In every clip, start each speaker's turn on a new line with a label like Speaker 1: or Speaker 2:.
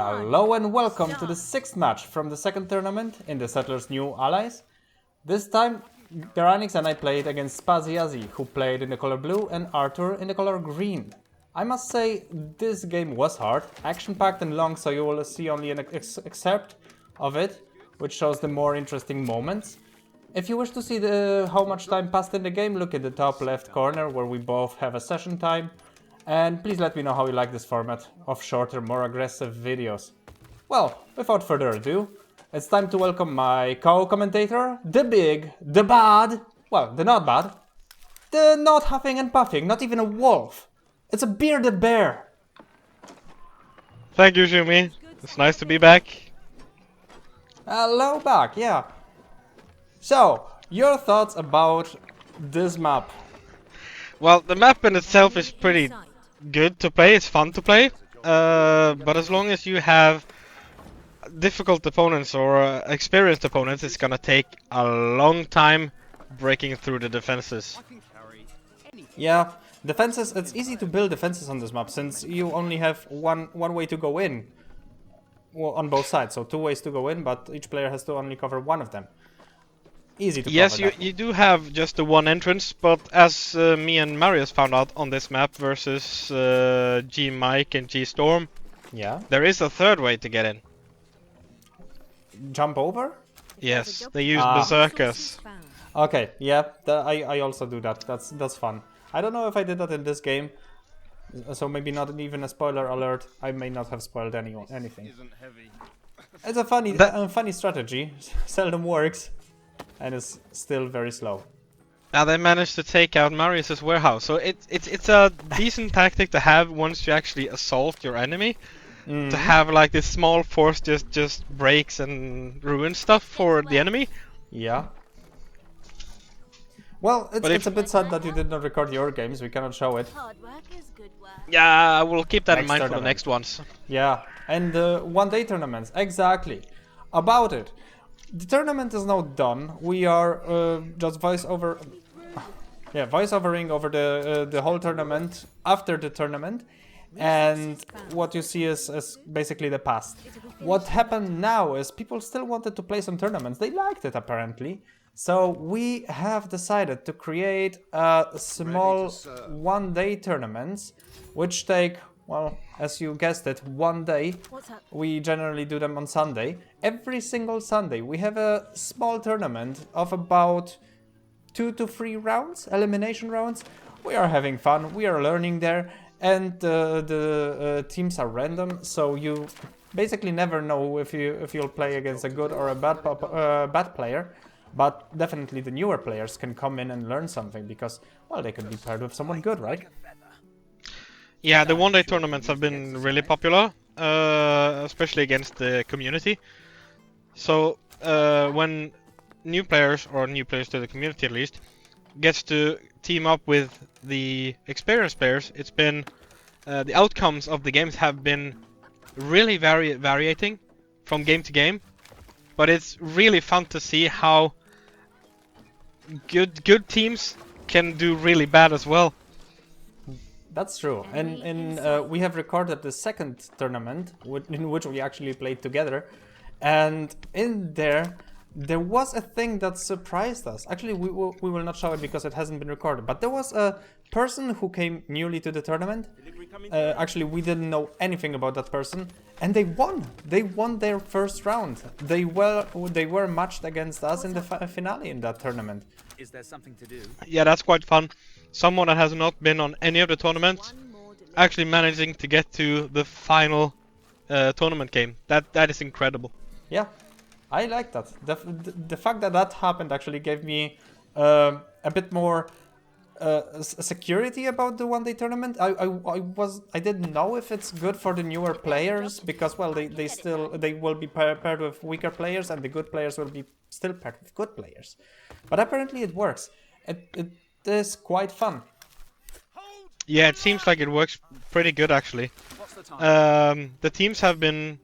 Speaker 1: Hello and welcome to the 6th match from the 2nd tournament in the Settlers' New Allies. This time, Garanix and I played against Spaziazi, who played in the color blue, and Arthur in the color green. I must say, this game was hard, action-packed and long, so you will see only an excerpt of it, which shows the more interesting moments. If you wish to see how much time passed in the game, look at the top left corner where we both have a session time. And please let me know how you like this format of shorter, more aggressive videos. Well, without further ado, it's time to welcome my co-commentator, the big, the bad, well, the not bad, the not huffing and puffing, not even a wolf. It's a bearded bear.
Speaker 2: Thank you, Shumi. It's nice to be back.
Speaker 1: Hello back, yeah. So, your thoughts about this map?
Speaker 2: Well, the map in itself is pretty good to play, it's fun to play, but as long as you have difficult opponents or experienced opponents, it's gonna take a long time breaking through the defenses.
Speaker 1: Yeah, defenses, it's easy to build defenses on this map since you only have one way to go in, well, on both sides, so 2 ways to go in, but each player has to only cover one of them. Easy to
Speaker 2: yes,
Speaker 1: cover
Speaker 2: you do have just the one entrance, but as me and Marius found out on this map versus G Mike and G Storm,
Speaker 1: yeah,
Speaker 2: there is a third way to get in.
Speaker 1: Jump over?
Speaker 2: Yes, they use berserkers.
Speaker 1: Okay, yeah, I also do that. That's fun. I don't know if I did that in this game, so maybe not even a spoiler alert. I may not have spoiled anything. It's a funny strategy. Seldom works. And it's still very slow.
Speaker 2: Now they managed to take out Marius's warehouse, so it's a decent tactic to have once you actually assault your enemy. To have like this small force just breaks and ruins stuff for the enemy.
Speaker 1: Yeah. Well, it's a bit sad that you did not record your games. We cannot show it.
Speaker 2: Yeah, I will keep that in mind
Speaker 1: tournament.
Speaker 2: for the next ones.
Speaker 1: Yeah, and one-day tournaments, exactly. About it. The tournament is now done. We are just voiceovering over the whole tournament after the tournament, and what you see is basically the past. What happened now is people still wanted to play some tournaments. They liked it apparently, so we have decided to create a small one-day tournaments, which take, well, as you guessed it, 1 day. We generally do them on Sunday. Every single Sunday we have a small tournament of about 2 to 3 rounds, elimination rounds. We are having fun, we are learning there, and the teams are random, so you basically never know if you'll play against a good or a bad player. But definitely the newer players can come in and learn something because, well, they could be paired with someone good, right?
Speaker 2: Yeah, the one-day tournaments have been really popular, especially against the community. So when new players, or new players to the community at least, gets to team up with the experienced players, it's been the outcomes of the games have been really varying from game to game. But it's really fun to see how good teams can do really bad as well.
Speaker 1: That's true, and we have recorded the 2nd tournament in which we actually played together, and in there was a thing that surprised us. Actually, we will not show it because it hasn't been recorded, but there was a person who came newly to the tournament. Actually, we didn't know anything about that person, and they won. They won their first round. They were matched against us in the finale in that tournament.
Speaker 3: Is there something to do?
Speaker 2: Yeah, that's quite fun. Someone that has not been on any of the tournaments actually managing to get to the final tournament game. That is incredible.
Speaker 1: Yeah, I like that. The fact that happened actually gave me a bit more security about the one-day tournament. I didn't know if it's good for the newer players because, well, they will be paired with weaker players and the good players will be still paired with good players. But apparently it works. It is quite fun.
Speaker 2: Yeah, it seems like it works pretty good actually. The teams have been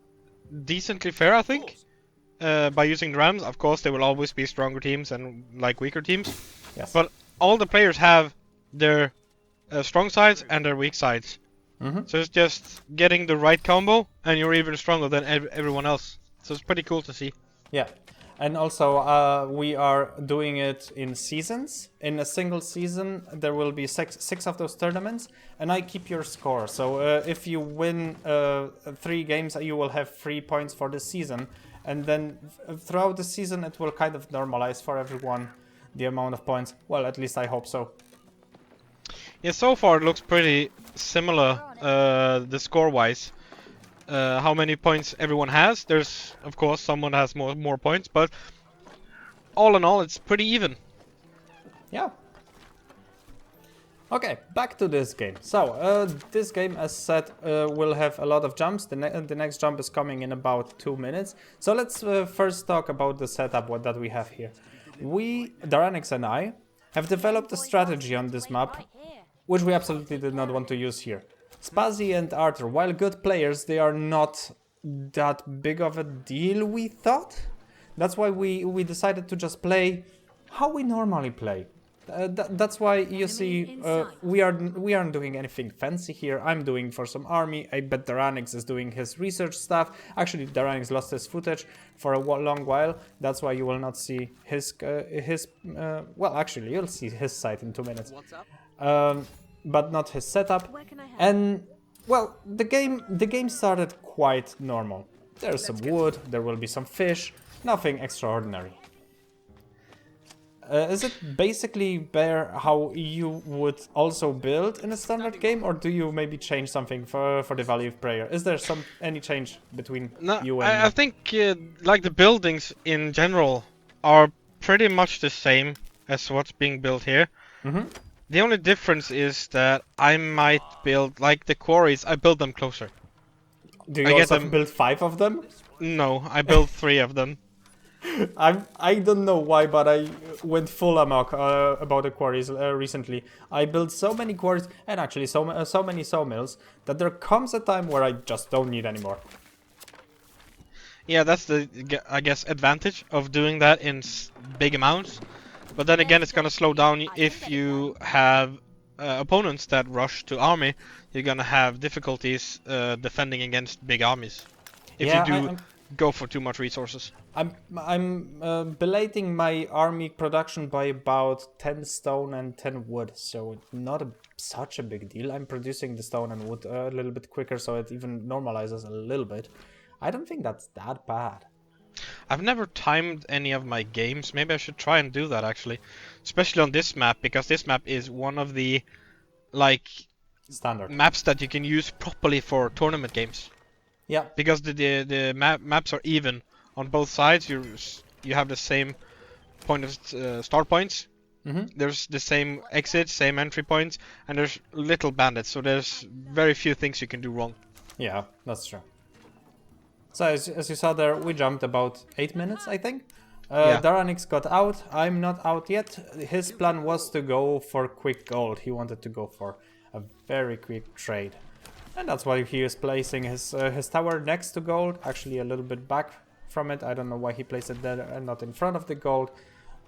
Speaker 2: decently fair, I think, by using the Rams. Of course, there will always be stronger teams and like weaker teams.
Speaker 1: Yes.
Speaker 2: But all the players have their strong sides and their weak sides. So it's just getting the right combo, and you're even stronger than everyone else. So it's pretty cool to see.
Speaker 1: Yeah. And also, we are doing it in seasons. In a single season, there will be six of those tournaments, and I keep your score. So if you win 3 games, you will have 3 points for the season. And then throughout the season, it will kind of normalize for everyone the amount of points. Well, at least I hope so.
Speaker 2: Yeah, so far it looks pretty similar, the score-wise. How many points everyone has. There's, of course, someone has more points, but all in all, it's pretty even.
Speaker 1: Yeah. Okay, back to this game. So, this game, as said, will have a lot of jumps. The next jump is coming in about 2 minutes. So let's first talk about the setup that we have here. Daranix and I, have developed a strategy on this map, which we absolutely did not want to use here. Spazzy and Arthur, while good players, they are not that big of a deal, we thought. That's why we decided to just play how we normally play. That's why you see we aren't doing anything fancy here. I'm doing for some army. I bet Daranix is doing his research stuff. Actually, Daranix lost his footage for a long while. That's why you will not see his well, actually, you'll see his site in 2 minutes.
Speaker 3: What's up?
Speaker 1: But not his setup. And well, the game started quite normal. There's some wood, there will be some fish, nothing extraordinary. Is it basically Bear how you would also build in a standard game, or do you maybe change something for the value of prayer? Is there any change between you and
Speaker 2: I think like the buildings in general are pretty much the same as what's being built here. The only difference is that I might build, like the quarries, I build them closer.
Speaker 1: Do you also build 5 of them?
Speaker 2: No, I build 3 of them.
Speaker 1: I don't know why, but I went full amok about the quarries recently. I built so many quarries, and actually so many sawmills, that there comes a time where I just don't need anymore.
Speaker 2: Yeah, that's the, I guess, advantage of doing that in big amounts. But then again, it's gonna slow down if you have opponents that rush to army. You're gonna have difficulties defending against big armies if you do go for too much resources.
Speaker 1: I'm belating my army production by about 10 stone and 10 wood, so not such a big deal. I'm producing the stone and wood a little bit quicker, so it even normalizes a little bit. I don't think that's that bad.
Speaker 2: I've never timed any of my games. Maybe I should try and do that actually, especially on this map, because this map is one of the
Speaker 1: standard
Speaker 2: maps that you can use properly for tournament games.
Speaker 1: Yeah,
Speaker 2: because the maps are even on both sides. You have the same point of start points. There's the same exit, same entry points, and there's little bandits, so there's very few things you can do wrong.
Speaker 1: Yeah, that's true. So as you saw there, we jumped about 8 minutes, I think. Daranix got out. I'm not out yet. His plan was to go for quick gold. He wanted to go for a very quick trade. And that's why he is placing his tower next to gold, actually a little bit back from it. I don't know why he placed it there and not in front of the gold.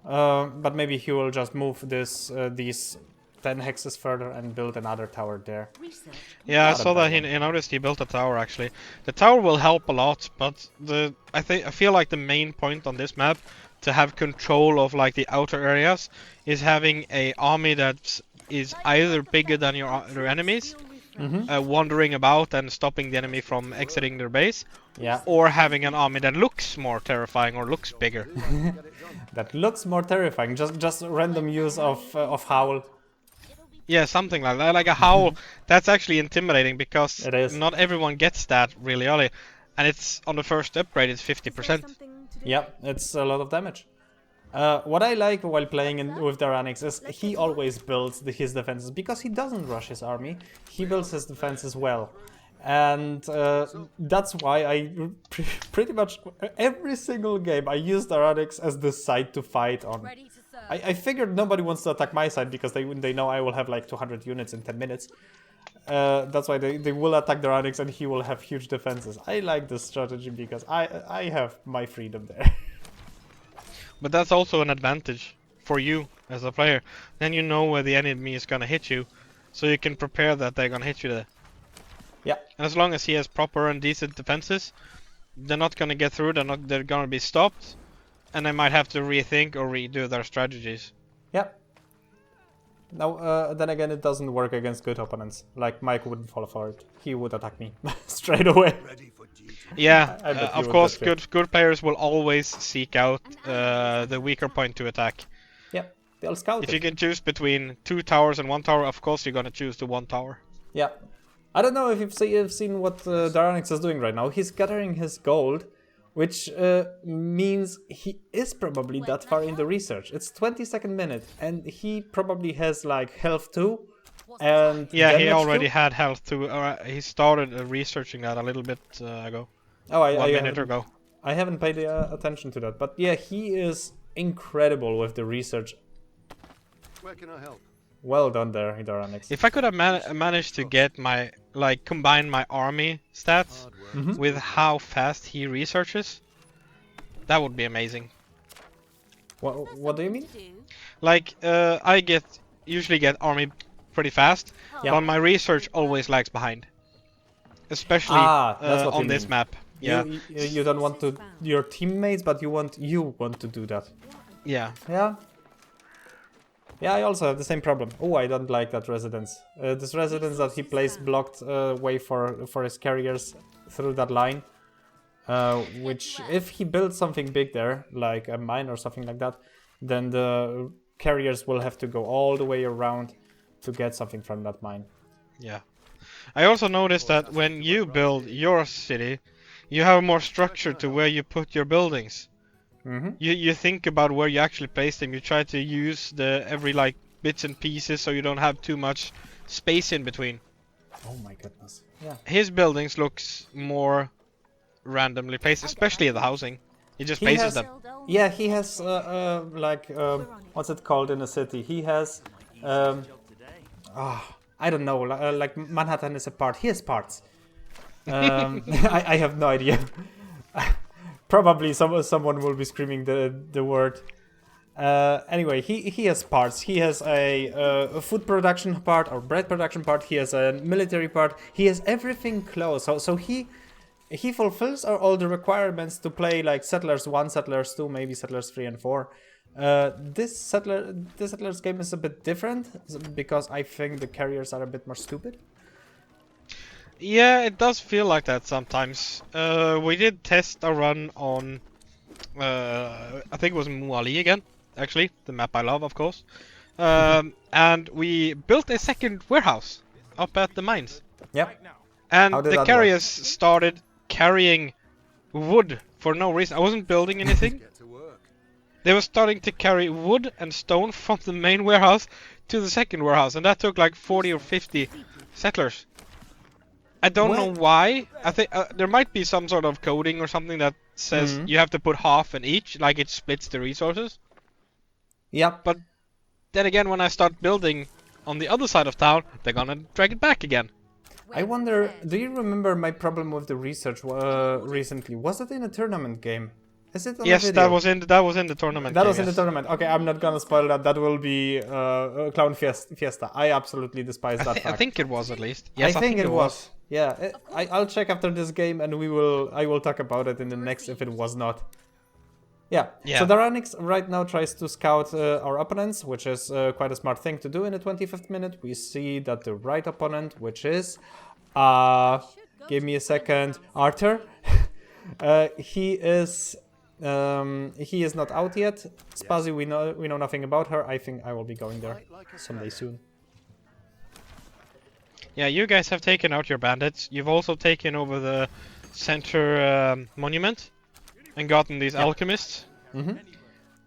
Speaker 1: But maybe he will just move these 10 hexes further and build another tower there.
Speaker 2: Yeah, I saw that he noticed he built a tower actually. The tower will help a lot, but I feel like the main point on this map to have control of like the outer areas is having a army that is either bigger than your enemies, wandering about and stopping the enemy from exiting their base, or having an army that looks more terrifying or looks bigger.
Speaker 1: That looks more terrifying. Just random use of howl.
Speaker 2: Yeah, something like that. Like a howl, that's actually intimidating because not everyone gets that really early. And it's on the first upgrade, it's 50%.
Speaker 1: Yeah, it's a lot of damage. What I like while playing with Daranix is he always builds his defenses, because he doesn't rush his army, he builds his defenses well. And that's why I pretty much every single game I use Daranix as the side to fight on. I figured nobody wants to attack my side because they know I will have like 200 units in 10 minutes. That's why they will attack Daranix and he will have huge defenses. I like this strategy because I have my freedom there.
Speaker 2: But that's also an advantage for you as a player. Then you know where the enemy is gonna hit you, so you can prepare that they're gonna hit you there.
Speaker 1: Yeah.
Speaker 2: And as long as he has proper and decent defenses, they're not gonna get through. They're gonna be stopped, and they might have to rethink or redo their strategies.
Speaker 1: Yeah. Now, then again, it doesn't work against good opponents. Like, Mike wouldn't fall for it. He would attack me straight away.
Speaker 2: Yeah,
Speaker 1: I bet he
Speaker 2: of
Speaker 1: would
Speaker 2: course,
Speaker 1: get killed.
Speaker 2: good players will always seek out the weaker point to attack.
Speaker 1: Yeah, they'll scout
Speaker 2: If
Speaker 1: it.
Speaker 2: you can choose between 2 towers and 1 tower, of course you're gonna choose the 1 tower.
Speaker 1: Yeah. I don't know if you've seen what Daranix is doing right now. He's gathering his gold, which means he is probably that far in the research. It's 22nd minute, and he probably has like health too, and
Speaker 2: Yeah, he
Speaker 1: damage
Speaker 2: already
Speaker 1: too.
Speaker 2: had health too. He started researching that a little bit ago.
Speaker 1: Oh,
Speaker 2: 1 minute ago.
Speaker 1: I haven't paid attention to that, but yeah, he is incredible with the research.
Speaker 3: Where can I help?
Speaker 1: Well done there, Daranix.
Speaker 2: If I could have managed to get my, like, combine my army stats with how fast he researches, that would be amazing.
Speaker 1: What do you mean?
Speaker 2: Like, I usually get army pretty fast,
Speaker 1: Yeah.
Speaker 2: but my research always lags behind. Especially
Speaker 1: That's what
Speaker 2: on
Speaker 1: you
Speaker 2: this
Speaker 1: mean.
Speaker 2: map. Yeah,
Speaker 1: You don't want to your teammates, but you want to do that.
Speaker 2: yeah.
Speaker 1: Yeah. Yeah, I also have the same problem. Oh, I don't like that residence. This residence that he placed blocked way for his carriers through that line. Which, if he builds something big there, like a mine or something like that, then the carriers will have to go all the way around to get something from that mine.
Speaker 2: Yeah. I also noticed that when you build your city, you have more structure to where you put your buildings. You think about where you actually place them. You try to use every like bits and pieces so you don't have too much space in between.
Speaker 1: Oh my goodness. Yeah.
Speaker 2: His buildings looks more randomly placed, especially the housing. He just places them.
Speaker 1: Yeah, he has like what's it called in a city? He has I don't know, like Manhattan is a part. He has parts. I have no idea. Probably someone will be screaming the word. Anyway, he has parts. He has a food production part or bread production part. He has a military part. He has everything close. So he fulfills all the requirements to play like Settlers 1, Settlers 2, maybe Settlers 3 and 4. This Settlers game is a bit different because I think the carriers are a bit more stupid.
Speaker 2: Yeah, it does feel like that sometimes. We did test a run on, I think it was Muali again, actually, the map I love, of course. And we built a second warehouse up at the mines.
Speaker 1: Yep.
Speaker 2: And
Speaker 1: How did
Speaker 2: the
Speaker 1: that
Speaker 2: carriers started carrying wood for no reason. I wasn't building anything.
Speaker 3: Get to work.
Speaker 2: They were starting to carry wood and stone from the main warehouse to the second warehouse, and that took like 40 or 50 settlers. I don't know why. I think there might be some sort of coding or something that says you have to put half in each, like it splits the resources.
Speaker 1: Yep.
Speaker 2: But then again, when I start building on the other side of town, they're gonna drag it back again.
Speaker 1: I wonder, do you remember my problem with the research recently? Was it in a tournament game? Is it on
Speaker 2: Yes,
Speaker 1: a video?
Speaker 2: that was in the tournament.
Speaker 1: That
Speaker 2: game,
Speaker 1: was in the
Speaker 2: yes.
Speaker 1: tournament. Okay, I'm not gonna spoil that. That will be Clown Fiesta. I absolutely despise that
Speaker 2: I
Speaker 1: fact.
Speaker 2: think it was at least. Yes,
Speaker 1: I think it was. Yeah, I'll check after this game and I will talk about it in the next if it was not. Yeah.
Speaker 2: Yeah.
Speaker 1: So Daranix right now tries to scout our opponents, which is quite a smart thing to do in the 25th minute. We see that the right opponent, which is, give me a second, Arthur. He is not out yet. Spazzy, we know nothing about her. I think I will be going there someday soon.
Speaker 2: Yeah, you guys have taken out your bandits. You've also taken over the center monument and gotten these alchemists.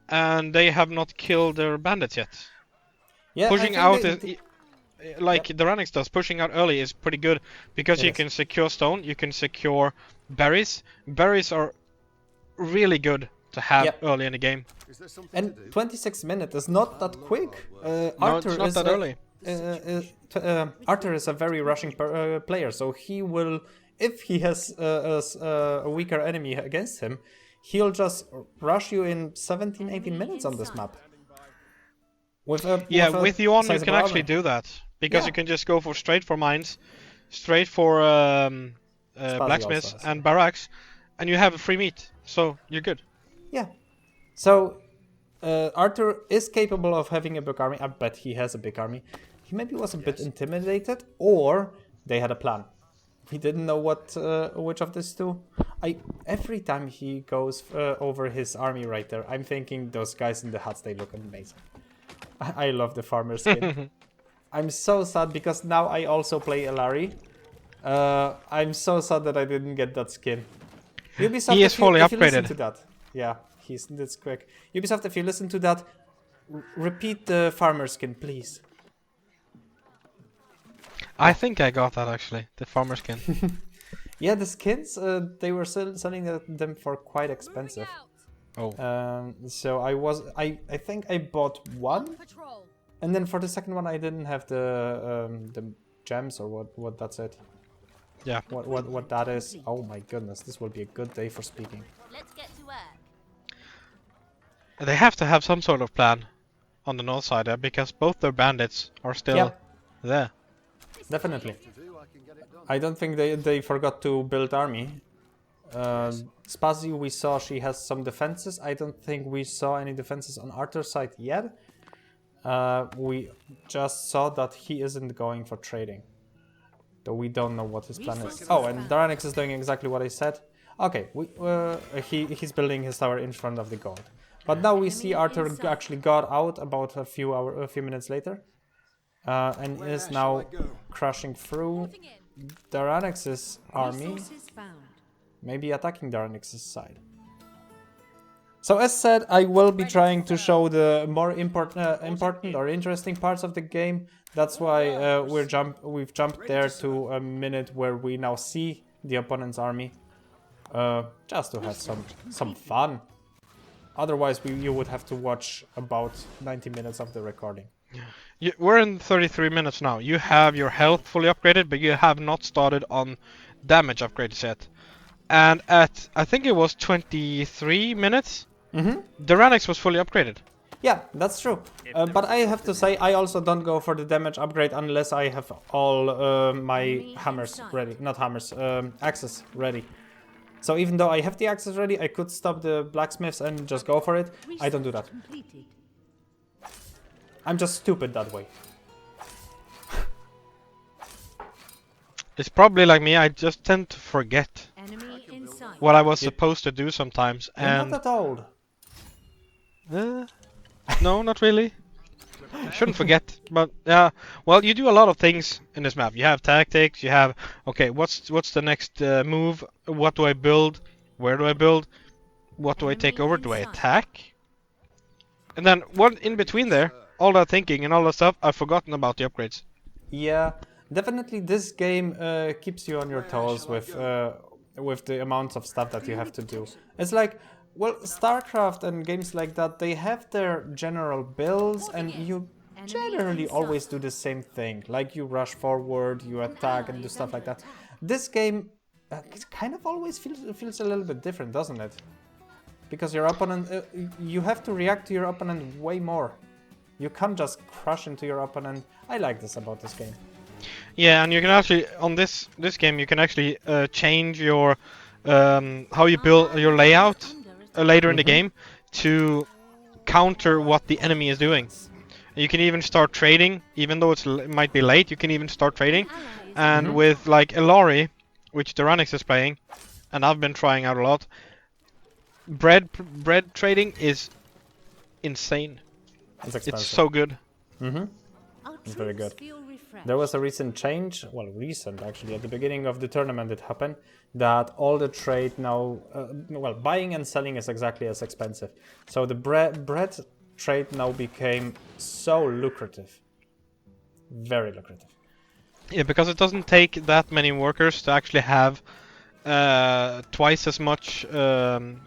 Speaker 2: And they have not killed their bandits yet.
Speaker 1: Yeah,
Speaker 2: Pushing out like Daranix does, pushing out early is pretty good because you can secure stone, you can secure berries. Berries are really good to have early in the game.
Speaker 3: Is there something
Speaker 1: And
Speaker 3: to do?
Speaker 1: 26 minutes is not that quick.
Speaker 2: No,
Speaker 1: Arthur
Speaker 2: it's not
Speaker 1: is
Speaker 2: that early.
Speaker 1: Arthur is a very rushing player, so he will, if he has a weaker enemy against him, he'll just rush you in 17-18 minutes on this map. With
Speaker 2: With Yuan you
Speaker 1: sizable
Speaker 2: can actually
Speaker 1: army.
Speaker 2: do that because
Speaker 1: Yeah.
Speaker 2: you can just go straight for mines, straight for
Speaker 1: Spazzy
Speaker 2: blacksmiths
Speaker 1: also has
Speaker 2: and barracks, and you have free meat, so you're good.
Speaker 1: Yeah. So Arthur is capable of having a big army. I bet he has a big army. He maybe was a bit intimidated, or they had a plan. We didn't know which of these two. Every time he goes over his army right there, I'm thinking those guys in the huts, they look amazing. I love the farmer skin. I'm so sad because now I also play Elari. I'm so sad that I didn't get that skin. Ubisoft,
Speaker 2: He is fully
Speaker 1: if you listen
Speaker 2: upgraded.
Speaker 1: to that, yeah, that's quick. Ubisoft, if you listen to that, repeat the farmer skin, please.
Speaker 2: I think I got that actually, the farmer skin.
Speaker 1: Yeah, the skins, they were selling them for quite expensive.
Speaker 2: Oh.
Speaker 1: So I think I bought one, and then for the second one I didn't have the gems or what that's it.
Speaker 2: Yeah.
Speaker 1: What that is. Oh my goodness, this will be a good day for speaking.
Speaker 4: Let's get to work.
Speaker 2: They have to have some sort of plan on the north side there, because both their bandits are still there.
Speaker 1: Definitely.
Speaker 3: To do, I can get it done.
Speaker 1: I don't think they forgot to build army. Spazzy, we saw she has some defenses. I don't think we saw any defenses on Arthur's side yet. We just saw that he isn't going for trading. Though we don't know what his plan is. Oh, and Daranix is doing exactly what I said. Okay, he's building his tower in front of the gold. But now we see Arthur actually got out about a few minutes later. And is now crashing through Daranix's army. Maybe attacking Daranix's side. So as said, I will be trying to show the more important or interesting parts of the game. That's why we've jumped there to a minute where we now see the opponent's army, just to have some fun. Otherwise, you would have to watch about 90 minutes of the recording.
Speaker 2: We're in 33 minutes now. You have your health fully upgraded, but you have not started on damage upgrades yet. And at, I think it was 23 minutes, Daranix was fully upgraded.
Speaker 1: Yeah, that's true. But I have to say, I also don't go for the damage upgrade unless I have all my hammers ready. Not hammers, axes ready. So even though I have the axes ready, I could stop the blacksmiths and just go for it. I don't do that. I'm just stupid that way.
Speaker 2: It's probably like me, I just tend to forget what I was supposed to do sometimes.
Speaker 1: You're
Speaker 2: And
Speaker 1: not that old.
Speaker 2: no, not really. Shouldn't forget, but yeah. Well, you do a lot of things in this map. You have tactics. You have what's the next move? What do I build? Where do I build? What do I take over? Do I attack? And then what in between there? All that thinking and all that stuff, I've forgotten about the upgrades.
Speaker 1: Yeah, definitely this game keeps you on your toes with the amounts of stuff that you have to do. It's like, well, StarCraft and games like that, they have their general builds and you generally always do the same thing. Like you rush forward, you attack and do stuff like that. This game it kind of always feels a little bit different, doesn't it? Because your opponent, you have to react to your opponent way more. You can't just crush into your opponent. I like this about this game.
Speaker 2: Yeah, and you can actually on this game you can actually change your how you build your layout later in the game to counter what the enemy is doing. You can even start trading, even though it might be late. You can even start trading, and with like Elari, which Daranix is playing, and I've been trying out a lot. Bread trading is insane.
Speaker 1: It's expensive.
Speaker 2: It's so good.
Speaker 1: It's very good. There was a recent change, well, recent actually, at the beginning of the tournament it happened, that all the trade now, well, buying and selling is exactly as expensive. So the bread trade now became so lucrative. Very lucrative.
Speaker 2: Yeah, because it doesn't take that many workers to actually have twice as much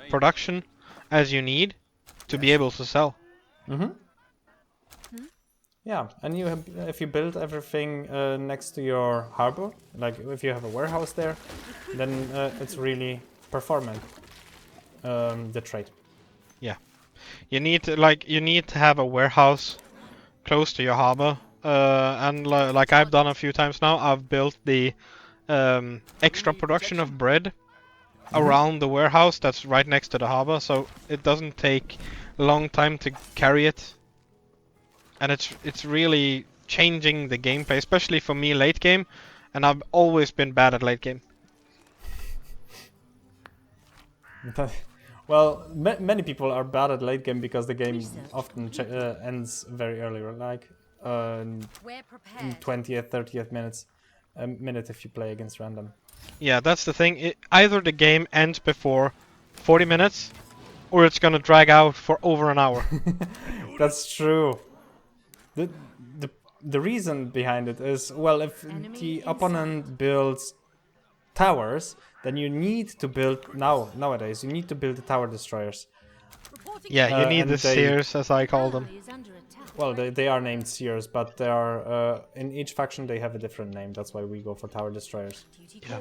Speaker 2: production as you need to be able to sell.
Speaker 1: Yeah, and you have, if you build everything next to your harbor, like if you have a warehouse there, then it's really performant, the trade.
Speaker 2: Yeah, you need to have a warehouse close to your harbor and like I've done a few times now, I've built the extra production of bread around the warehouse that's right next to the harbor, so it doesn't take a long time to carry it. And it's really changing the gameplay, especially for me late game, and I've always been bad at late game.
Speaker 1: Well, many people are bad at late game because the game often ends very early, like in 20th, 30th minutes, a minute if you play against random.
Speaker 2: Yeah, that's the thing. Either the game ends before 40 minutes, or it's gonna drag out for over an hour.
Speaker 1: That's true. The reason behind it is, well, if the opponent builds towers, then you need to build nowadays you need to build the tower destroyers.
Speaker 2: Yeah, you need the seers, as I call them.
Speaker 1: Well, they are named seers, but they are in each faction they have a different name. That's why we go for tower destroyers.
Speaker 2: Yeah.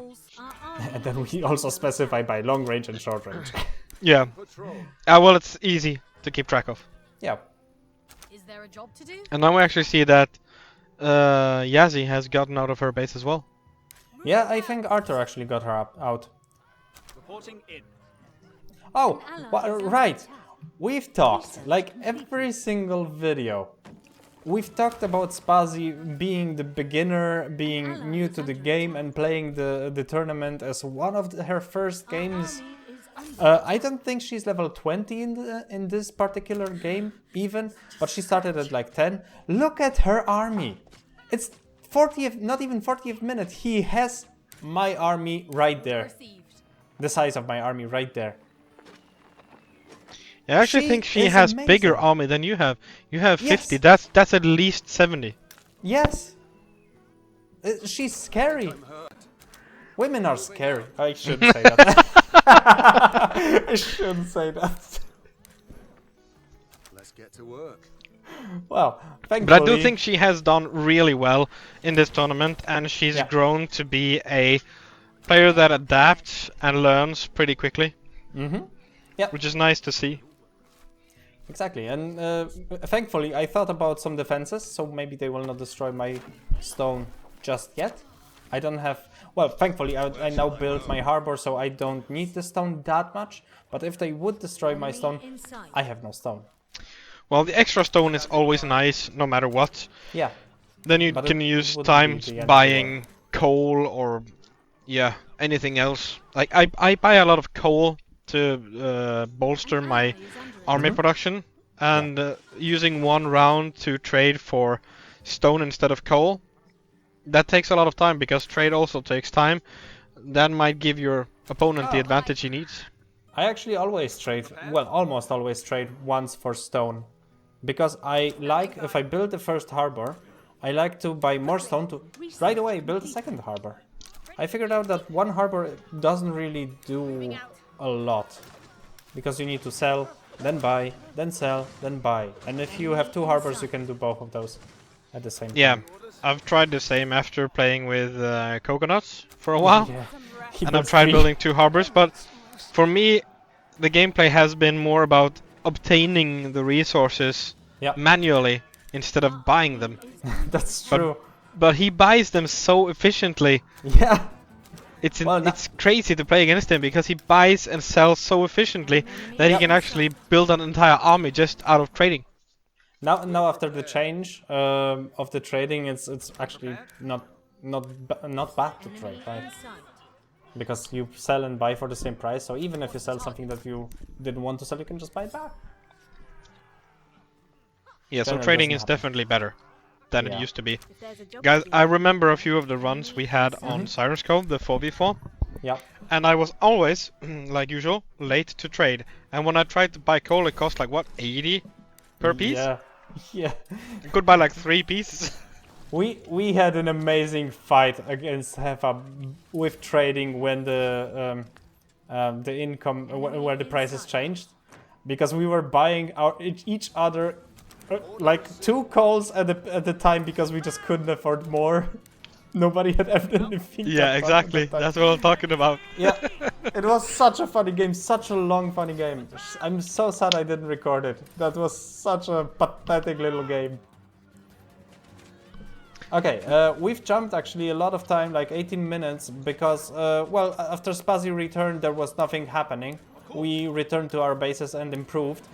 Speaker 1: And then we also specify by long range and short range.
Speaker 2: Yeah. Well, it's easy to keep track of.
Speaker 1: Yeah.
Speaker 4: Is there a job to do?
Speaker 2: And now we actually see that Yazzie has gotten out of her base as well.
Speaker 1: Yeah, I think Arthur actually got her out.
Speaker 3: Reporting in.
Speaker 1: Oh, right. We've talked, like every single video, we've talked about Spazi being the beginner, being new to the game and playing the tournament as one of her first games. I don't think she's level 20 in this particular game even, but she started at like 10. Look at her army. It's 40th, not even 40th minute. He has my army right there. The size of my army right there.
Speaker 2: I actually think she has
Speaker 1: amazing.
Speaker 2: bigger army than you have. You have 50.
Speaker 1: Yes.
Speaker 2: That's at least 70.
Speaker 1: Yes. She's scary. Women are scary. I shouldn't say that. I shouldn't say that.
Speaker 3: Let's get to work.
Speaker 1: Well, thankfully...
Speaker 2: But I do think she has done really well in this tournament, and she's grown to be a player that adapts and learns pretty quickly.
Speaker 1: Mm-hmm. Yeah.
Speaker 2: Which is nice to see.
Speaker 1: Exactly, and thankfully I thought about some defenses, so maybe they will not destroy my stone just yet. I don't have... Well, thankfully I now built my harbor, so I don't need the stone that much. But if they would destroy my stone, I have no stone.
Speaker 2: Well, the extra stone is always nice, no matter what.
Speaker 1: Yeah.
Speaker 2: Then you can use time buying coal or, yeah, anything else. Like, I buy a lot of coal to bolster my army production, and using one round to trade for stone instead of coal, that takes a lot of time, because trade also takes time. That might give your opponent the advantage he needs.
Speaker 1: I actually always trade, well, almost always trade once for stone. Because I like, if I build the first harbor, I like to buy more stone to right away build a second harbor. I figured out that one harbor doesn't really do a lot. Because you need to sell, then buy, then sell, then buy. And if you have two harbors, you can do both of those at the same time.
Speaker 2: Yeah, I've tried the same after playing with coconuts for a while.
Speaker 1: Yeah.
Speaker 2: And I've tried building two harbors, but for me, the gameplay has been more about obtaining the resources manually instead of buying them.
Speaker 1: That's true.
Speaker 2: But he buys them so efficiently.
Speaker 1: Yeah.
Speaker 2: It's crazy to play against him, because he buys and sells so efficiently that he can actually build an entire army just out of trading.
Speaker 1: Now after the change of the trading, it's actually not bad to trade, right? Because you sell and buy for the same price, so even if you sell something that you didn't want to sell, you can just buy it back.
Speaker 2: Yeah, so trading is definitely better than it used to be.
Speaker 4: Guys,
Speaker 2: Guys, I remember a few of the runs we had on Siren's Cove, the 4v4.
Speaker 1: Yeah.
Speaker 2: And I was always, like usual, late to trade. And when I tried to buy coal, it cost like, what, 80 per piece?
Speaker 1: Yeah. Yeah.
Speaker 2: I could buy like 3 pieces.
Speaker 1: We had an amazing fight against Hefa with trading when the income where the prices changed, because we were buying each other like 2 coals at the time, because we just couldn't afford more. Nobody had anything.
Speaker 2: Yeah, exactly. That's what I'm talking about.
Speaker 1: Yeah, it was such a funny game, such a long funny game. I'm so sad I didn't record it. That was such a pathetic little game. Okay, we've jumped actually a lot of time, like 18 minutes, because, well, after Spazzy returned, there was nothing happening. We returned to our bases and improved.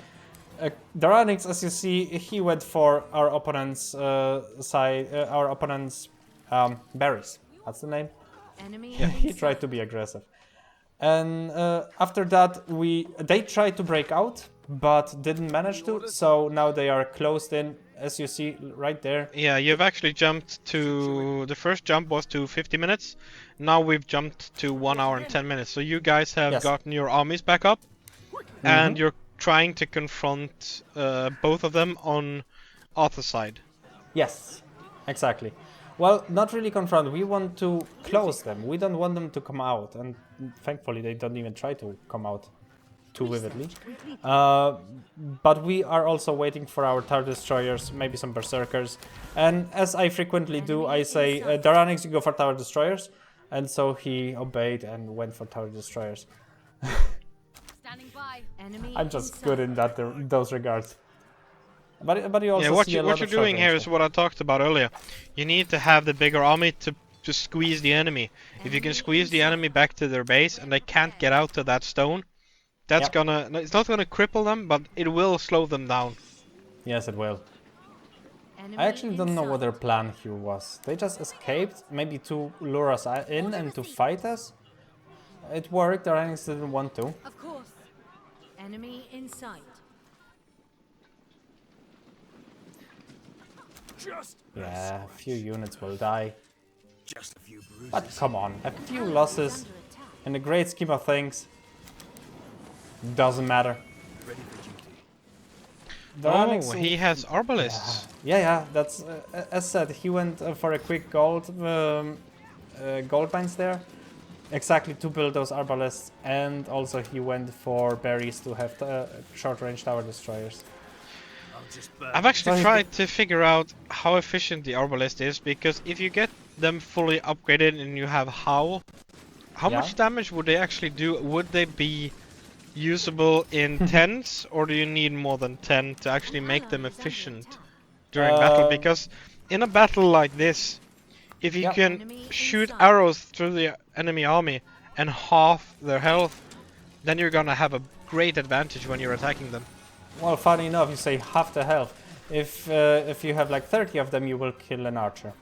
Speaker 1: Daranix, as you see, he went for our opponent's side, our opponent's berries. That's the name.
Speaker 4: Enemy
Speaker 1: He tried to be aggressive. And after that, they tried to break out, but didn't manage to. So now they are closed in, as you see right there.
Speaker 2: Yeah, you've actually jumped to... The first jump was to 50 minutes. Now we've jumped to 1 hour and 10 minutes. So you guys have
Speaker 1: Yes.
Speaker 2: gotten your armies back up. And you're trying to confront both of them on Arthur's side.
Speaker 1: Yes, exactly. Well, not really confront. We want to close them. We don't want them to come out. And thankfully, they don't even try to come out too vividly. But we are also waiting for our Tower Destroyers, maybe some Berserkers. And as I frequently do, I say, Daranix, you go for Tower Destroyers. And so he obeyed and went for Tower Destroyers.
Speaker 4: standing by. Enemy
Speaker 1: I'm just
Speaker 4: inside.
Speaker 1: good in those regards. But you also
Speaker 2: Yeah, what
Speaker 1: see a lot
Speaker 2: you're
Speaker 1: of
Speaker 2: doing
Speaker 1: short
Speaker 2: here
Speaker 1: range
Speaker 2: is what I talked about earlier. You need to have the bigger army to squeeze the enemy. If you can squeeze the enemy back to their base and they can't get out to that stone, that's
Speaker 1: Yep.
Speaker 2: gonna... It's not gonna cripple them, but it will slow them down.
Speaker 1: Yes, it will.
Speaker 4: Enemy
Speaker 1: I actually don't know what
Speaker 4: inside.
Speaker 1: their plan here was. They just escaped, maybe to lure us in and to fight us. It worked, the Rangers didn't want to.
Speaker 4: Of course. Enemy in sight.
Speaker 1: Yeah, a few units will die.
Speaker 3: Just a few bruises.
Speaker 1: But come on, a few losses in the great scheme of things doesn't matter.
Speaker 3: Ready for duty.
Speaker 1: The
Speaker 2: Oh,
Speaker 1: Rangers-
Speaker 2: he has arbalists.
Speaker 1: Yeah, that's as said. He went for a quick gold mines there, exactly to build those arbalists, and also he went for berries to have short-range tower destroyers.
Speaker 3: I'll just burn.
Speaker 2: I've actually
Speaker 1: Sorry.
Speaker 2: tried to figure out how efficient the arbalist is, because if you get them fully upgraded and you have how
Speaker 1: Yeah.
Speaker 2: much damage would they actually do? Would they be usable in tens, or do you need more than 10 to actually make them efficient during battle? Because in a battle like this, if you
Speaker 1: Yeah.
Speaker 2: can
Speaker 4: Enemy
Speaker 2: shoot
Speaker 4: inside.
Speaker 2: arrows through the enemy army and half their health, then you're gonna have a great advantage when you're attacking them.
Speaker 1: Well, funny enough, you say half the health. If you have like 30 of them, you will kill an archer.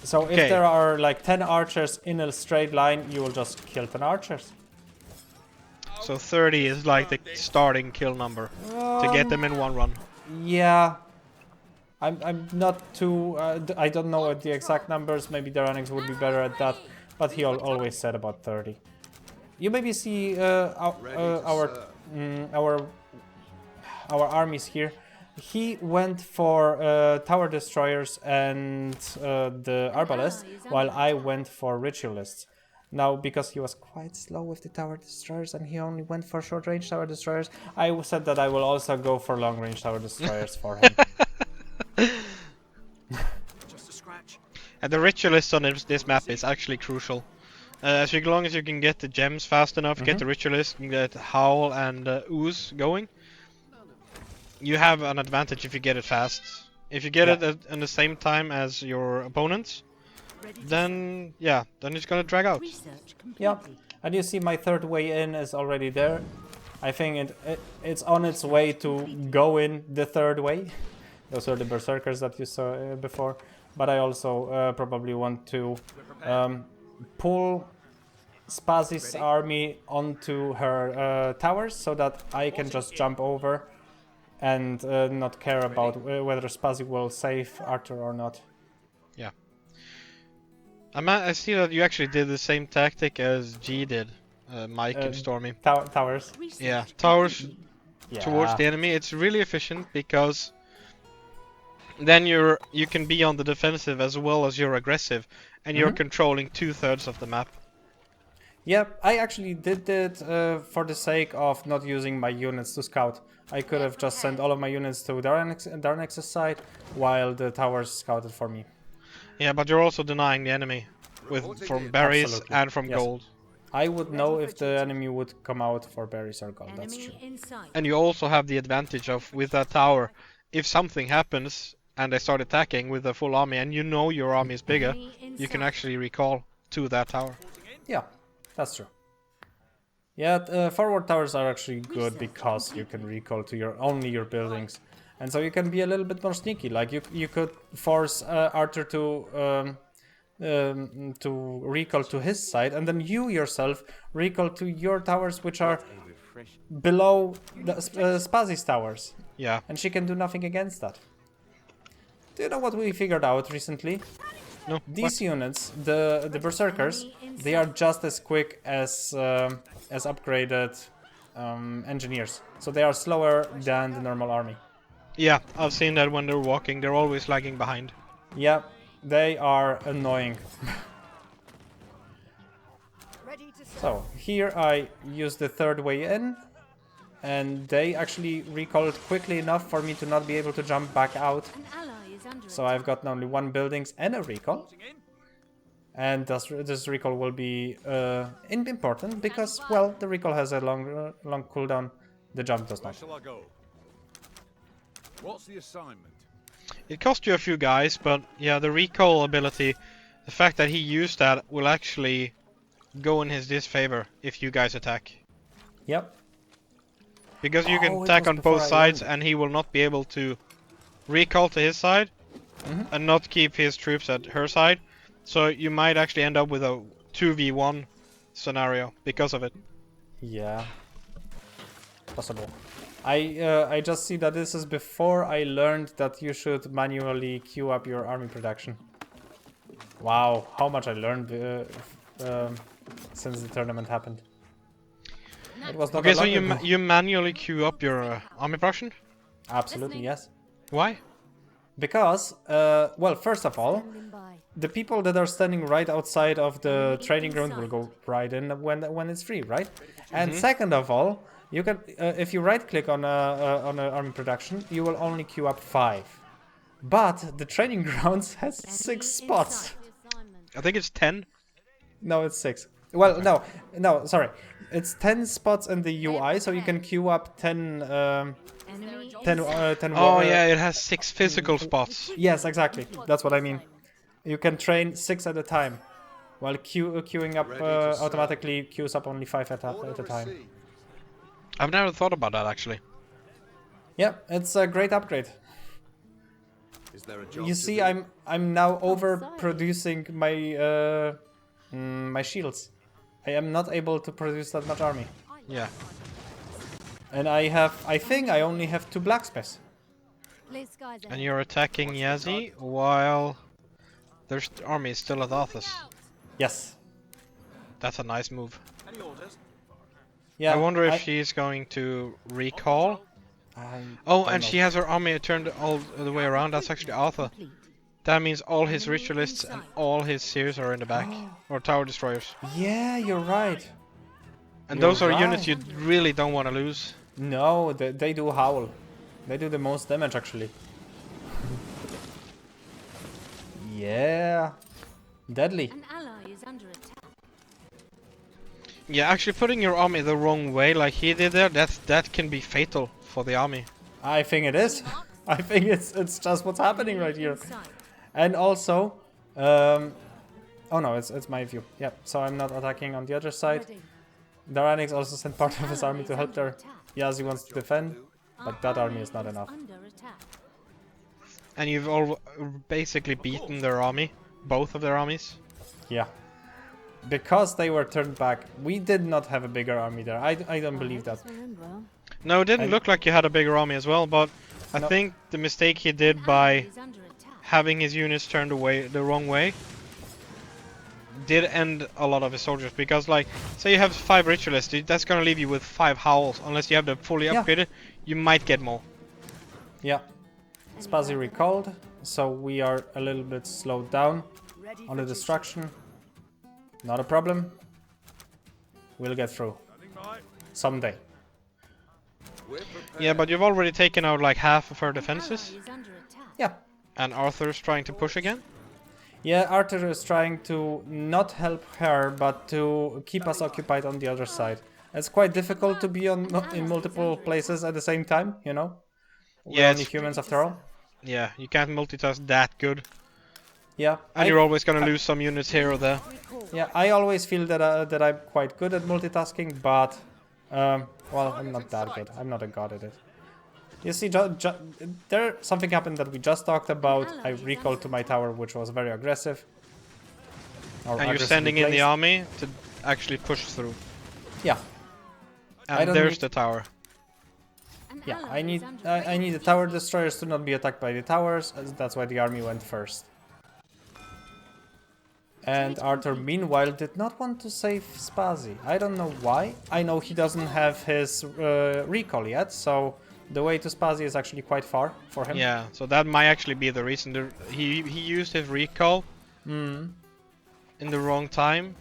Speaker 1: So
Speaker 2: Okay.
Speaker 1: if there are like 10 archers in a straight line, you will just kill 10 archers.
Speaker 2: So 30 is like the starting kill number to get them in one run.
Speaker 1: Yeah. I'm not too... I don't know the exact numbers. Maybe Daranix would be better at that. But he always said about 30. You maybe see our armies here. He went for tower destroyers and the arbalists, while I went for ritualists. Now, because he was quite slow with the tower destroyers and he only went for short range tower destroyers, I said that I will also go for long range tower destroyers for him.
Speaker 3: Just a scratch.
Speaker 2: And the ritualist on this map is actually crucial. As long as you can get the gems fast enough, get the ritualist, and get Howl and Ooze going, you have an advantage if you get it fast. If you get
Speaker 1: Yeah.
Speaker 2: it at the same time as your opponents, then yeah, then it's gonna drag out.
Speaker 4: Research completed.
Speaker 1: Yeah, and you see my third way in is already there. I think it's on its way to go in the third way. Those are the berserkers that you saw before. But I also probably want to pull Spazzy's army onto her towers so that I can just jump over and not care about whether Spazzy will save Arthur or not.
Speaker 2: Yeah. I see that you actually did the same tactic as G did, Mike and Stormy.
Speaker 1: Towers.
Speaker 4: Research
Speaker 2: Yeah,
Speaker 4: complete.
Speaker 2: towers
Speaker 1: Yeah.
Speaker 2: towards the enemy. It's really efficient because then you can be on the defensive as well as you're aggressive, and you're controlling 2/3 of the map.
Speaker 1: Yep, I actually did it for the sake of not using my units to scout. I could have just sent all of my units to Daranix's side, while the towers scouted for me.
Speaker 2: Yeah, but you're also denying the enemy from berries
Speaker 1: Absolutely.
Speaker 2: and from
Speaker 1: Yes.
Speaker 2: gold.
Speaker 1: I would know if the enemy would come out for berries or gold, that's
Speaker 4: Enemy
Speaker 1: true.
Speaker 4: in sight.
Speaker 2: And you also have the advantage of, with that tower, if something happens, and they start attacking with a full army, and you know your army is bigger,
Speaker 4: Enemy in
Speaker 2: you can
Speaker 4: sight.
Speaker 2: actually recall to that tower.
Speaker 1: Yeah, that's true. Yeah, forward towers are actually good because you can recall to only your buildings, and so you can be a little bit more sneaky. Like you could force Arthur to recall to his side, and then you yourself recall to your towers, which are below the Spazzy's towers,
Speaker 2: Yeah.
Speaker 1: and she can do nothing against that. Do you know what we figured out recently?
Speaker 2: No.
Speaker 1: These units, the berserkers, they are just as quick as upgraded engineers. So they are slower than the normal army.
Speaker 2: Yeah, I've seen that when they're walking, they're always lagging behind.
Speaker 1: Yeah, they are annoying.
Speaker 4: Ready to serve.
Speaker 1: So here I use the third way in, and they actually recalled quickly enough for me to not be able to jump back out.
Speaker 4: An ally is under
Speaker 1: So I've got only one buildings and a recall. And this recall will be important because, well, the recall has a long cooldown. The jump does
Speaker 3: Where
Speaker 1: not.
Speaker 3: shall I go? What's the assignment?
Speaker 2: It cost you a few guys, but yeah, the recall ability, the fact that he used that will actually go in his disfavor if you guys attack.
Speaker 1: Yep.
Speaker 2: Because you can
Speaker 1: Oh, it
Speaker 2: attack
Speaker 1: was
Speaker 2: on
Speaker 1: before
Speaker 2: both
Speaker 1: I
Speaker 2: sides
Speaker 1: learned.
Speaker 2: and he will not be able to recall to his side and not keep his troops at her side. So you might actually end up with a 2v1 scenario because of it.
Speaker 1: Yeah. Possible. I just see that this is before I learned that you should manually queue up your army production. Wow, how much I learned since the tournament happened. It was not
Speaker 2: Okay,
Speaker 1: that
Speaker 2: so
Speaker 1: long ago.
Speaker 2: you manually queue up your army production?
Speaker 1: Absolutely, yes.
Speaker 2: Why?
Speaker 1: Because, well, first of all,
Speaker 4: standing by.
Speaker 1: the people that are standing right outside of the training ground will go right in when it's free, right? And second of all, you can if you right click on a army production, you will only queue up 5. But the training grounds has 6 spots.
Speaker 2: I think it's 10.
Speaker 1: No, it's 6. Well, no, sorry. It's 10 spots in the UI, so you can queue up 10
Speaker 4: Enemy
Speaker 1: 10
Speaker 4: in sight.
Speaker 1: 10
Speaker 2: Oh yeah, it has 6 physical spots.
Speaker 1: Yes, exactly. That's what I mean. You can train 6 at a time, while queuing up automatically queues up only 5 at a time.
Speaker 2: I've never thought about that actually.
Speaker 1: Yeah, it's a great upgrade.
Speaker 3: Is there a job
Speaker 1: You
Speaker 3: to
Speaker 1: see,
Speaker 3: do?
Speaker 1: I'm now overproducing my my shields. I am not able to produce that much army,
Speaker 2: Yeah.
Speaker 1: and I think I only have 2 blacksmiths.
Speaker 4: Blue skies
Speaker 2: And
Speaker 4: ahead.
Speaker 2: you're attacking Yazi while their army is still at Arthas.
Speaker 1: Yes.
Speaker 2: That's a nice move.
Speaker 3: Any orders?
Speaker 1: Yeah.
Speaker 2: I wonder if she's going to recall. Oh,
Speaker 1: don't
Speaker 2: and
Speaker 1: know.
Speaker 2: she has her army turned all the way around. That's actually Arthur.
Speaker 4: Complete.
Speaker 2: That means all his ritualists and all his seers are in the back. Or tower destroyers.
Speaker 1: Yeah, you're right.
Speaker 2: And
Speaker 1: You're
Speaker 2: those are units
Speaker 1: right.
Speaker 2: you really don't want to lose.
Speaker 1: No, they do howl. They do the most damage actually. Yeah. Deadly.
Speaker 4: An ally is under attack.
Speaker 2: Yeah, actually putting your army the wrong way like he did there, that can be fatal for the army.
Speaker 1: I think it is. I think it's just what's happening right here.
Speaker 4: In sight.
Speaker 1: And also, oh no, it's my view. Yeah, so I'm not attacking on the other side.
Speaker 4: Ready.
Speaker 1: Daranix also sent part of his
Speaker 4: Ally
Speaker 1: army
Speaker 4: is
Speaker 1: to help
Speaker 4: under
Speaker 1: there.
Speaker 4: attack.
Speaker 1: Yazi wants to defend, but
Speaker 4: Our
Speaker 1: that army
Speaker 4: ally
Speaker 1: is not enough.
Speaker 4: Under attack.
Speaker 2: And you've all basically beaten their army. Both of their armies.
Speaker 1: Yeah. Because they were turned back, we did not have a bigger army there. I don't believe that.
Speaker 2: No, it didn't
Speaker 1: I-
Speaker 2: look like you had a bigger army as well, but I
Speaker 1: No.
Speaker 2: think the mistake he did
Speaker 4: Ally
Speaker 2: by
Speaker 4: is under attack.
Speaker 2: having his units turned away the wrong way did end a lot of his soldiers, because like say you have 5 ritualists, that's gonna leave you with 5 howls. Unless you have them fully
Speaker 1: Yeah.
Speaker 2: upgraded, you might get more.
Speaker 1: Yeah. Spazzy recalled, so we are a little bit slowed down on the destruction. Not a problem. We'll get through.
Speaker 3: Standing by.
Speaker 1: Someday.
Speaker 3: We're prepared.
Speaker 2: Yeah, but you've already taken out like half of her
Speaker 4: An
Speaker 2: defenses,
Speaker 4: ally is under attack.
Speaker 1: Yeah.
Speaker 2: and Arthur's trying to push again.
Speaker 1: Yeah, Arthur is trying to not help her, but to keep us occupied on the other side. It's quite difficult to be in multiple places at the same time, you know? We're
Speaker 2: Yeah,
Speaker 1: only
Speaker 2: it's-
Speaker 1: humans after all.
Speaker 2: Yeah, you can't multitask that good.
Speaker 1: Yeah,
Speaker 2: And you're always gonna lose some units here or there.
Speaker 1: yeah, I always feel that I'm quite good at multitasking, but well, I'm not that good. I'm not a god at it. You see, there something happened that we just talked about. I recalled to my tower, which was very aggressive. Or
Speaker 2: And you're
Speaker 1: aggressively
Speaker 2: sending in the
Speaker 1: placed.
Speaker 2: army to actually push through.
Speaker 1: Yeah, I
Speaker 2: And
Speaker 1: don't
Speaker 2: there's
Speaker 1: need-
Speaker 2: the tower.
Speaker 4: An
Speaker 1: yeah.
Speaker 4: ally
Speaker 1: I need
Speaker 4: is under
Speaker 1: I need the tower destroyers to not be attacked by the towers. That's why the army went first. And Arthur, meanwhile, did not want to save Spazzy. I don't know why. I know he doesn't have his recall yet, so the way to Spazzy is actually quite far for him.
Speaker 2: Yeah, so that might actually be the reason. He used his recall in the wrong time.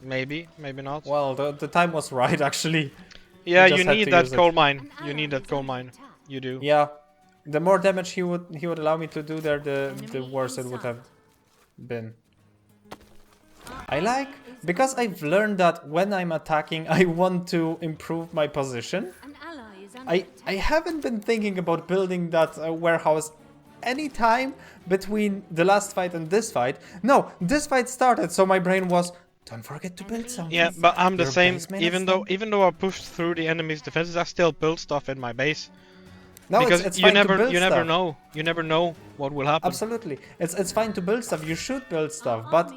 Speaker 2: Maybe, maybe not.
Speaker 1: Well, the time was right, actually.
Speaker 2: Yeah,
Speaker 1: just
Speaker 2: you
Speaker 1: had
Speaker 2: need
Speaker 1: to
Speaker 2: that
Speaker 1: use it.
Speaker 2: coal mine.
Speaker 4: An
Speaker 2: You
Speaker 4: ally
Speaker 2: need that
Speaker 4: is
Speaker 2: coal
Speaker 4: under
Speaker 2: mine.
Speaker 4: attack.
Speaker 2: You do.
Speaker 1: Yeah, the more damage he would allow me to do there, the worse it would have been. I like, because I've learned that when I'm attacking, I want to improve my position.
Speaker 4: An ally is under
Speaker 1: I
Speaker 4: attack.
Speaker 1: haven't been thinking about building that warehouse any time between the last fight and this fight. No, this fight started, so my brain was, don't forget to build something.
Speaker 2: Yeah, but I'm the
Speaker 1: Your
Speaker 2: same.
Speaker 1: base may not
Speaker 2: Even though I pushed through the enemy's defenses, I still build stuff in my base.
Speaker 1: No,
Speaker 2: Because
Speaker 1: it's
Speaker 2: you
Speaker 1: fine to
Speaker 2: never
Speaker 1: build
Speaker 2: never
Speaker 1: stuff.
Speaker 2: know. You never know what will happen.
Speaker 1: Absolutely, it's fine to build stuff. You should build stuff, but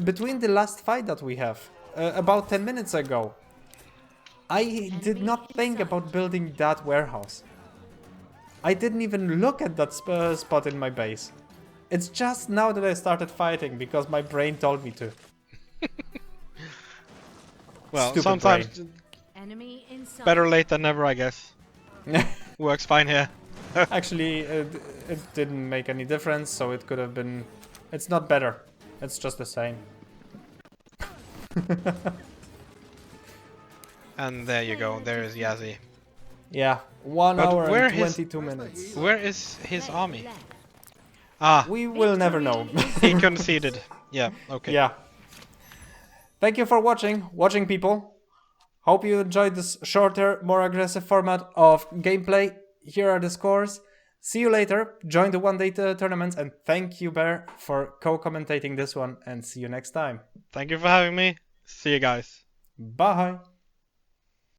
Speaker 1: between the last fight that we have, about 10 minutes ago, I did not think about building that warehouse. I didn't even look at that spot in my base. It's just now that I started fighting because my brain told me to.
Speaker 2: Well,
Speaker 1: Stupid
Speaker 2: sometimes
Speaker 4: Enemy inside.
Speaker 2: better late than never, I guess. Works fine here.
Speaker 1: Actually, it didn't make any difference, so it could have been... It's not better. It's just the same.
Speaker 2: And there you go. There is Yazzie.
Speaker 1: Yeah, 1
Speaker 2: But
Speaker 1: hour
Speaker 2: where
Speaker 1: and
Speaker 2: his-
Speaker 1: 22 minutes.
Speaker 2: Where is his army?
Speaker 4: Left.
Speaker 2: Ah,
Speaker 1: We will never know.
Speaker 2: he conceded. Yeah. Okay.
Speaker 1: Yeah. Thank you for watching people. Hope you enjoyed this shorter, more aggressive format of gameplay. Here are the scores. See you later. Join the one-day tournaments, and thank you, Bear, for co-commentating this one. And see you next time.
Speaker 2: Thank you for having me. See you guys.
Speaker 1: Bye.